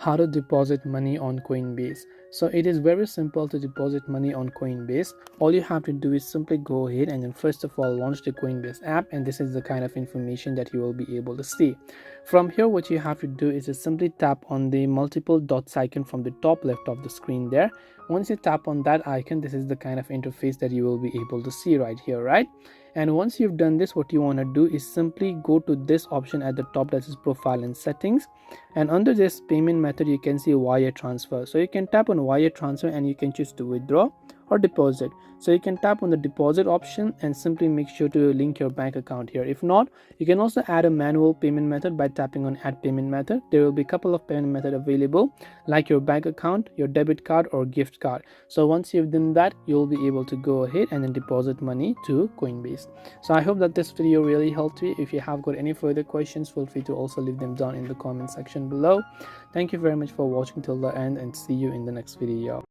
how to deposit money on Coinbase. So it is very simple to deposit money on Coinbase. All you have to do is simply go ahead and then first of all launch the Coinbase app, and this is the kind of information that you will be able to see. From here, what you have to do is just simply tap on the multiple dots icon from the top left of the screen there. Once you tap on that icon, this is the kind of interface that you will be able to see right here, right? And once you've done this, what you want to do is simply go to this option at the top, that is profile and settings, and under this payment method you can see wire transfer. So you can tap on wire transfer and you can choose to withdraw or deposit. So you can tap on the deposit option and simply make sure to link your bank account here. If not, you can also add a manual payment method by tapping on add payment method. There will be a couple of payment method available, like your bank account, your debit card or gift card. So once you've done that, you'll be able to go ahead and then deposit money to Coinbase. So I hope that this video really helped you. If you have got any further questions, feel free to also leave them down in the comment section below. Thank you very much for watching till the end, and see you in the next video.